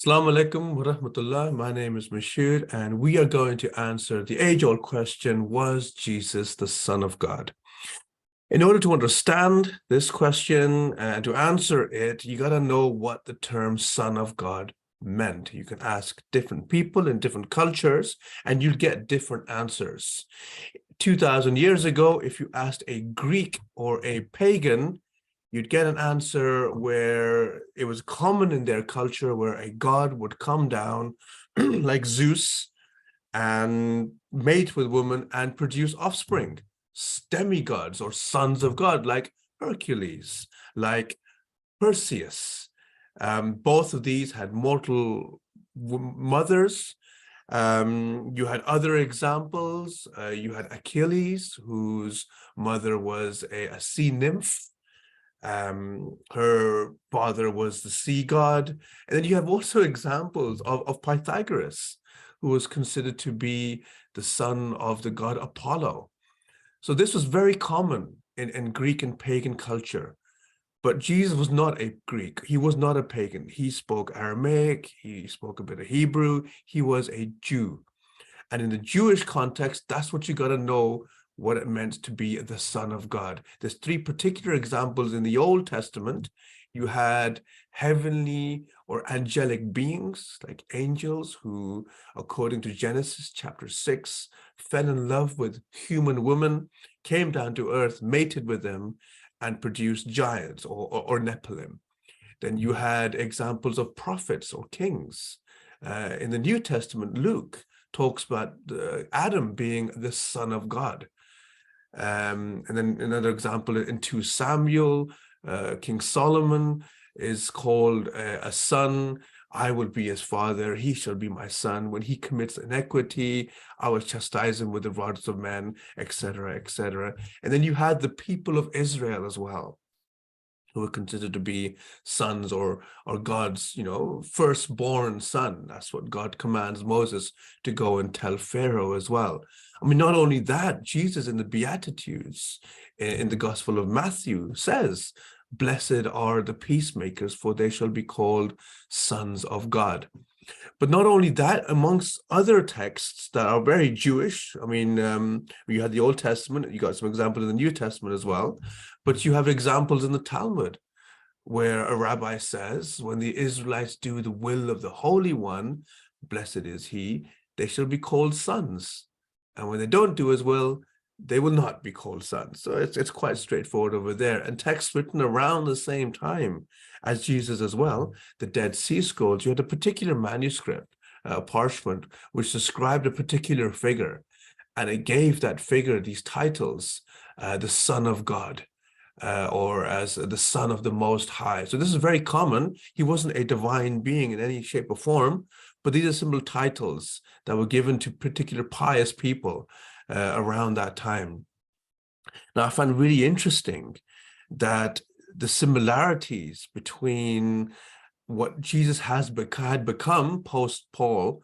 Assalamu alaikum wa rahmatullah. My name is Mashir, and we are going to answer the age-old question, was Jesus the Son of God? In order to understand this question and to answer it, you got to know what the term Son of God meant. You can ask different people in different cultures, and you'll get different answers. 2,000 years ago, if you asked a Greek or a pagan, you'd get an answer where it was common in their culture where a god would come down like Zeus and mate with women and produce offspring, demigods or sons of God like Hercules, like Perseus. Both of these had mortal mothers. You had other examples. You had Achilles, whose mother was a sea nymph. Her father was the sea god. And then you have also examples of Pythagoras, who was considered to be the son of the god Apollo. So this was very common in Greek and pagan culture. But Jesus was not a Greek. He was not a pagan. He spoke Aramaic. He spoke a bit of Hebrew. He was a Jew. And in the Jewish context, that's what you got to know what it meant to be the Son of God. There's three particular examples in the Old Testament. You had heavenly or angelic beings like angels who, according to Genesis chapter 6, fell in love with human women, came down to earth, mated with them, and produced giants or Nephilim. Then you had examples of prophets or kings. In the New Testament, Luke talks about Adam being the son of God. And then another example in 2 Samuel, King Solomon is called a son. I will be his father, he shall be my son. When he commits iniquity, I will chastise him with the rods of men, etc., etc. And then you had the people of Israel as well, who were considered to be sons or God's, firstborn son. That's what God commands Moses to go and tell Pharaoh as well. I mean, not only that, Jesus in the Beatitudes, in the Gospel of Matthew, says, "Blessed are the peacemakers, for they shall be called sons of God." But not only that, amongst other texts that are very Jewish, I mean, you had the Old Testament, you got some examples in the New Testament as well, but you have examples in the Talmud where a rabbi says, when the Israelites do the will of the Holy One, blessed is he, they shall be called sons. And when they don't do his will, they will not be called sons. So it's quite straightforward over there. And texts written around the same time as Jesus as well, the Dead Sea Scrolls, you had a particular manuscript, a parchment, which described a particular figure. And it gave that figure these titles, the Son of God, or as the Son of the Most High. So this is very common. He wasn't a divine being in any shape or form, but these are simple titles that were given to particular pious people around that time. Now, I find really interesting that the similarities between what Jesus had become post-Paul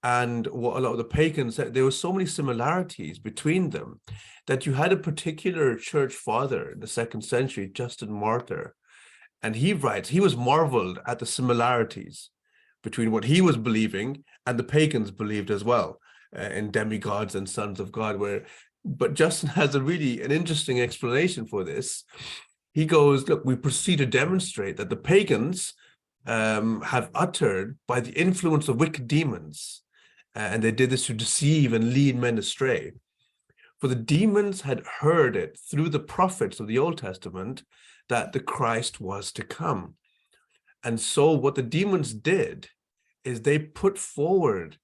and what a lot of the pagans said, there were so many similarities between them that you had a particular church father in the 2nd century, Justin Martyr, and he writes, he was marveled at the similarities between what he was believing and the pagans believed as well, in demigods and sons of God. But Justin has an interesting explanation for this. He goes, look, we proceed to demonstrate that the pagans have uttered by the influence of wicked demons, and they did this to deceive and lead men astray. For the demons had heard it through the prophets of the Old Testament that the Christ was to come. And so what the demons did is they put forward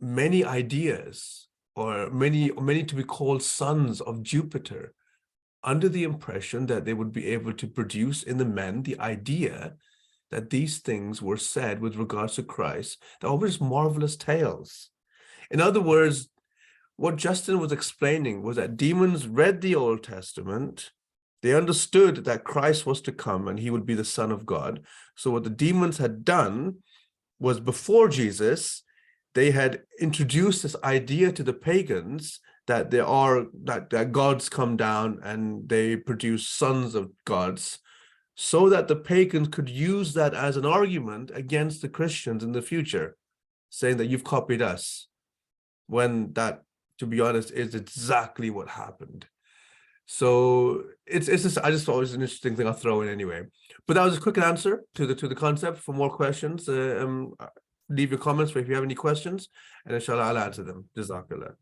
many ideas, or many to be called sons of Jupiter, under the impression that they would be able to produce in the men the idea that these things were said with regards to Christ, that were just marvelous tales. In other words, what Justin was explaining was that demons read the Old Testament, they understood that Christ was to come and he would be the Son of God. So what the demons had done was, before Jesus, they had introduced this idea to the pagans that that gods come down and they produce sons of gods, so that the pagans could use that as an argument against the Christians in the future, saying that you've copied us, when that, to be honest, is exactly what happened. So it's just, I just thought it was an interesting thing I'll throw in anyway. But that was a quick answer to the concept. For more questions, leave your comments if you have any questions, and inshallah I'll answer them. Jazakallah.